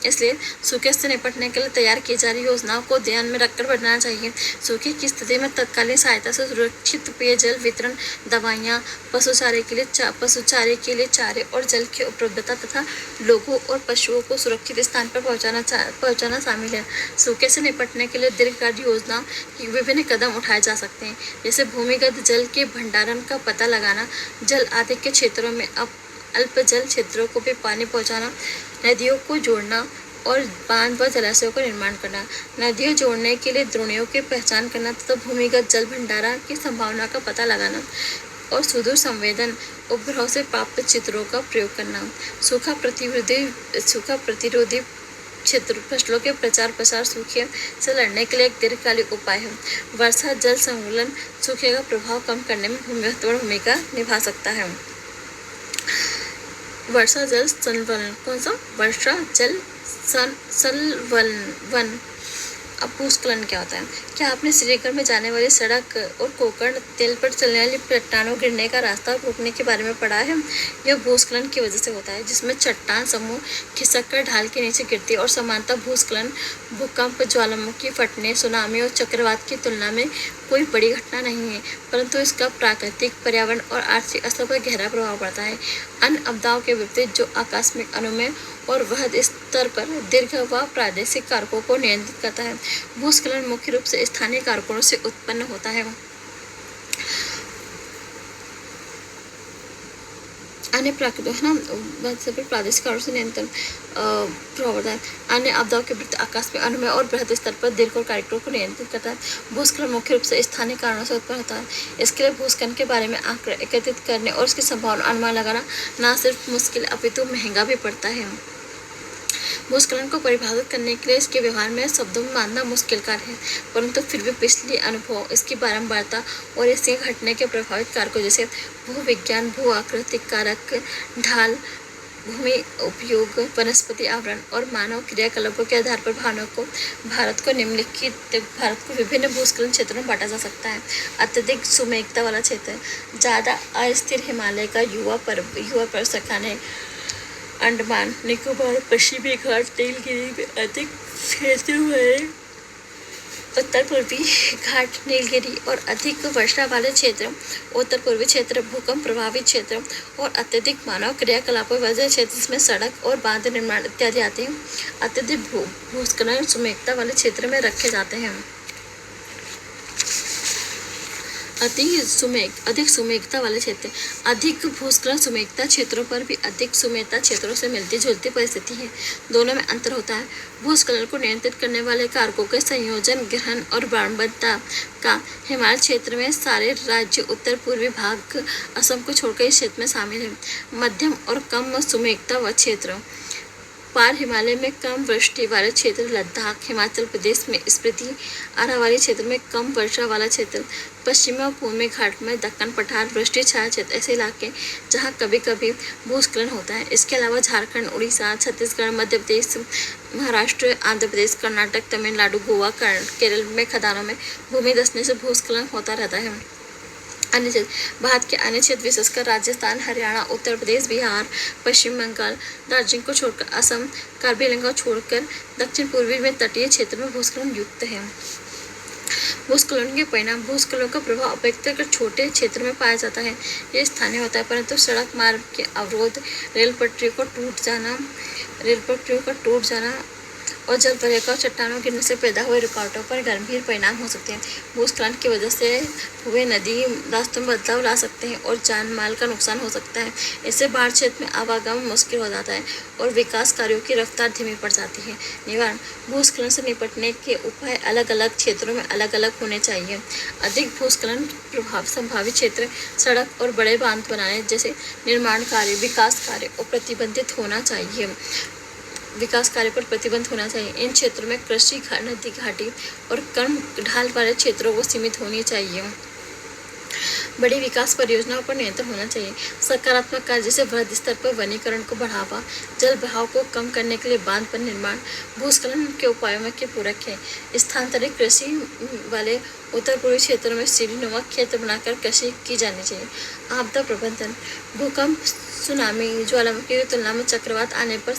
इसलिए सूखे से निपटने के लिए तैयार की जा रही योजनाओं को ध्यान में रखकर बढ़ाना चाहिए। सूखे की स्थिति में तत्कालीन सहायता से सुरक्षित पेयजल वितरण, दवाइयाँ, पशुचारे के लिए चारे और जल की उपलब्धता तथा लोगों और पशुओं को सुरक्षित स्थान पर पहुँचाना शामिल है। सूखे से निपटने के लिए दीर्घकालीन योजना के विभिन्न कदम उठाए जा सकते हैं, जैसे भूमिगत जल के भंडारण का पता लगाना, जल आदि के क्षेत्रों में अल्प जल क्षेत्रों को भी पानी पहुँचाना, नदियों को जोड़ना और बांध व जलाशयों का निर्माण करना, नदियों जोड़ने के लिए द्रोणियों की पहचान करना तथा भूमिगत जल भंडारण की संभावना का पता लगाना और सुदूर संवेदन उपग्रहों से प्राप्त चित्रों का प्रयोग करना। सूखा प्रतिरोधी क्षेत्र, फसलों के प्रचार प्रसार सूखे से लड़ने के लिए एक दीर्घकालिक उपाय है। वर्षा जल संकुलन सूखे का प्रभाव कम करने में महत्वपूर्ण भूमिका निभा सकता है। वर्षा जल संवलन, कौन सा? वर्षा जल संवलन। अब भूस्खलन क्या होता है? क्या आपने श्रीनगर में जाने वाली सड़क और कोकण तेल पर चलने वाली चट्टानों गिरने का रास्ता रोकने के बारे में पढ़ा है? यह भूस्खलन की वजह से होता है, जिसमें चट्टान समूह खिसककर ढाल के नीचे गिरती है और सामान्यतः भूस्खलन भूकंप, ज्वालामुखी फटने, सुनामी और चक्रवात की तुलना में कोई बड़ी घटना नहीं है, परंतु इसका प्राकृतिक, पर्यावरण और आर्थिक स्तर पर गहरा प्रभाव पड़ता है। अन्य आपदाओं के विपरीत जो आकस्मिक, अनुमेय और वृहद स्तर पर दीर्घ व प्रादेशिक कारकों को नियंत्रित करता है, भूस्खलन मुख्य रूप से स्थानीय कारकों से उत्पन्न होता है। अन्य प्राकृतिक है ना सभी प्रादेशिक कारणों से नियंत्रण प्रावधान अन्य आपदाओं के प्रति आकस्मिक अनुमेय और बृहद स्तर पर दीर्घ कार्यक्रमों को नियंत्रित करता है। भूस्खलन मुख्य रूप से स्थानीय कारणों से उत्पन्न होता है। इसके लिए भूस्खलन के बारे में आंकड़े एकत्रित करने और उसकी संभावना अनुमान लगाना न सिर्फ मुश्किल अपितु महंगा भी पड़ता है। भूस्खलन को परिभाषित करने के लिए इसके व्यवहार में शब्दों में मानना मुश्किल कार्य है, परंतु फिर भी पिछले अनुभव, इसकी बारंबारता और इसके घटने के प्रभावित कारकों जैसे भूविज्ञान, भू आकृतिक कारक, ढाल, भूमि उपयोग, वनस्पति आवरण और मानव क्रियाकलापों के आधार पर भारत को विभिन्न भूस्खलन क्षेत्रों में बांटा जा सकता है। अत्यधिक सुमेकता वाला क्षेत्र, ज़्यादा अस्थिर हिमालय का युवा पर्वत शाखाएं, अंडमान निकोबार, पश्चिमी घाट, नीलगिरी में अधिक क्षेत्र हुए, उत्तर पूर्वी घाट, नीलगिरी और अधिक वर्षा वाले क्षेत्र, उत्तर पूर्वी क्षेत्र, भूकंप प्रभावित क्षेत्र और अत्यधिक मानव क्रियाकलापों वजह क्षेत्र जिसमें सड़क और बांध निर्माण इत्यादि आते हैं, अत्यधिक भूस्खलन सुमेकता वाले क्षेत्र में रखे जाते हैं। अधिक सुमेकता वाले क्षेत्र, अधिक भूस्खलन सुमेकता क्षेत्रों पर भी अधिक सुमेकता क्षेत्रों से मिलती जुलती परिस्थिति है। दोनों में अंतर होता है। भूस्खलन को नियंत्रित करने वाले कारकों के संयोजन, ग्रहण और बारंबारता का हिमालय क्षेत्र में सारे राज्य, उत्तर पूर्वी भाग असम को छोड़कर इस क्षेत्र में शामिल है। मध्यम और कम सुमेकता व क्षेत्र, पार हिमालय में कम वृष्टि वाले क्षेत्र, लद्दाख, हिमाचल प्रदेश में स्पीति, अरावली क्षेत्र में कम वर्षा वाला क्षेत्र, पश्चिमी और पूर्वी घाट में दक्कन पठार, वृष्टि छाया क्षेत्र ऐसे इलाके जहां कभी कभी भूस्खलन होता है। इसके अलावा झारखंड, उड़ीसा, छत्तीसगढ़, मध्य प्रदेश, महाराष्ट्र, आंध्र प्रदेश, कर्नाटक, तमिलनाडु, गोवा, केरल में खदानों में भूमि धंसने से भूस्खलन होता रहता है। अन्य क्षेत्र, भारत के अन्य क्षेत्र विशेषकर राजस्थान, हरियाणा, उत्तर प्रदेश, बिहार, पश्चिम बंगाल, दार्जिलिंग को छोड़कर असम, कार्बी आंगलंग को छोड़कर दक्षिण पूर्वी में तटीय क्षेत्र में भूस्खलन युक्त है। भूस्खलन के परिणाम, भूस्खलन का प्रभाव अपेक्षाकृत छोटे क्षेत्र में पाया जाता है। यह स्थानीय होता है, परंतु सड़क मार्ग के अवरोध, रेल पटरियों का टूट जाना और जल प्रवाह और चट्टानों गिरने से पैदा हुए रुकावटों पर गंभीर परिणाम हो सकते हैं। भूस्खलन की वजह से हुए नदी रास्तों में बदलाव ला सकते हैं और जान माल का नुकसान हो सकता है। इससे बाढ़ क्षेत्र में आवागमन मुश्किल हो जाता है और विकास कार्यों की रफ्तार धीमी पड़ जाती है। निवारण, भूस्खलन से निपटने के उपाय अलग अलग क्षेत्रों में अलग अलग होने चाहिए। अधिक भूस्खलन संभावित क्षेत्र, सड़क और बड़े बांध बनाने जैसे निर्माण कार्य, विकास कार्य पर प्रतिबंध होना चाहिए। इन क्षेत्रों में कृषि, नदी घाटी और कम ढाल वाले क्षेत्रों को सीमित होनी चाहिए। बड़ी विकास परियोजनाओं पर नियंत्रण होना चाहिए। सकारात्मक कार्य जैसे वृहद स्तर पर वनीकरण को बढ़ावा, जल बहाव को कम करने के लिए बांध पर निर्माण भूस्खलन के उपायों में के पूरक है। स्थानांतरित कृषि वाले उत्तर पूर्वी क्षेत्रों में सीढ़ीनुमा क्षेत्र बनाकर कृषि की जानी चाहिए। आपदा प्रबंधन, भूकंप, सुनामी, ज्वालामुखी की तुलना में चक्रवात आने पर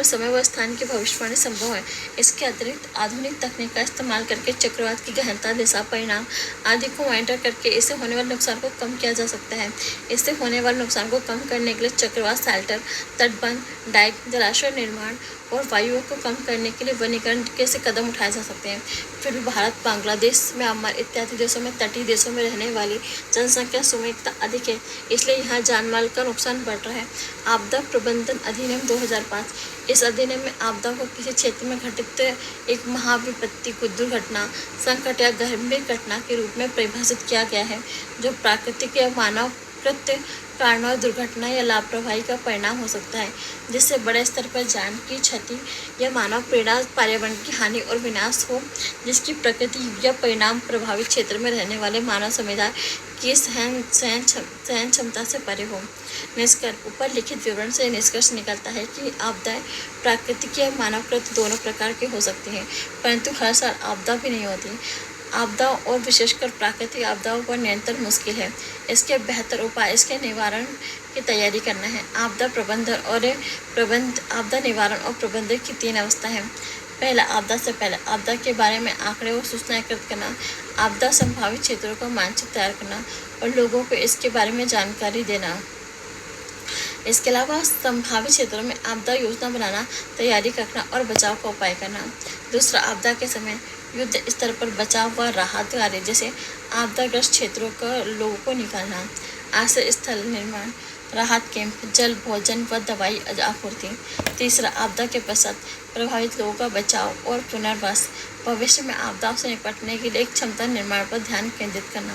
समय व स्थान की भविष्यवाणी संभव है। इसके अतिरिक्त आधुनिक तकनीक का इस्तेमाल करके चक्रवात की गहनता, दिशा, परिणाम आदि को मॉनिटर करके इससे होने वाले नुकसान को कम किया जा सकता है। इससे होने वाले नुकसान को कम करने के लिए चक्रवात शेल्टर, तटबंध, डाइक, जलाशय निर्माण और वायुओं को कम करने के लिए वनीकरण कैसे कदम उठाए जा सकते हैं। फिर भी भारत, बांग्लादेश, म्यांमार इत्यादि देशों में तटीय देशों में रहने वाली जनसंख्या सुमेकता अधिक है, इसलिए यहाँ जानमाल का नुकसान बढ़ रहा है। आपदा प्रबंधन अधिनियम 2005, इस अधिनियम में आपदा को किसी क्षेत्र में घटित एक महाविपत्ति को दुर्घटना, संकट या गंभीर घटना के रूप में परिभाषित किया गया है जो प्राकृतिक या मानव कृत्य कारणों और दुर्घटना या लापरवाही का परिणाम हो सकता है, जिससे बड़े स्तर पर जान की क्षति या मानव पीड़ा, पर्यावरण की हानि और विनाश हो, जिसकी प्रकृति या परिणाम प्रभावित क्षेत्र में रहने वाले मानव समुदाय की सहन क्षमता से परे हो। निष्कर्ष, ऊपर लिखित विवरण से निष्कर्ष निकलता है कि आपदाएं प्राकृतिक या मानवकृत दोनों प्रकार की हो सकती हैं, परंतु हर साल आपदा भी नहीं होती। आपदाओं और विशेषकर प्राकृतिक आपदाओं पर नियंत्रण मुश्किल है। इसके बेहतर उपाय इसके निवारण की तैयारी करना है। आपदा निवारण और प्रबंधन की 3 अवस्था है। पहला, आपदा से पहले आपदा के बारे में आंकड़े और सूचना एकत्रित करना, आपदा संभावित क्षेत्रों का मानचित्र तैयार करना और लोगों को इसके बारे में जानकारी देना। इसके अलावा संभावित क्षेत्रों में आपदा योजना बनाना, तैयारी करना और बचाव का उपाय करना। दूसरा, आपदा के समय युद्ध स्तर पर बचाव व राहत कार्य जैसे आपदाग्रस्त क्षेत्रों का लोगों को निकालना, आश्रय स्थल निर्माण, राहत कैंप, जल, भोजन व दवाई आपूर्ति। तीसरा, आपदा के पश्चात प्रभावित लोगों का बचाव और पुनर्वास। भविष्य में आपदाओं से निपटने के लिए एक क्षमता निर्माण पर ध्यान केंद्रित करना।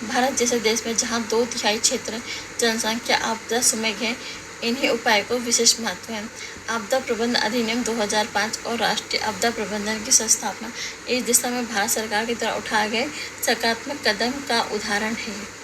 भारत जैसे देश में जहां 2/3 क्षेत्र जनसंख्या आपदा सुमेघ है, इन्हीं उपायों को विशेष महत्व है। आपदा प्रबंधन अधिनियम 2005 और राष्ट्रीय आपदा प्रबंधन की स्थापना इस दिशा में भारत सरकार की तरफ उठाए गए सकारात्मक कदम का उदाहरण है।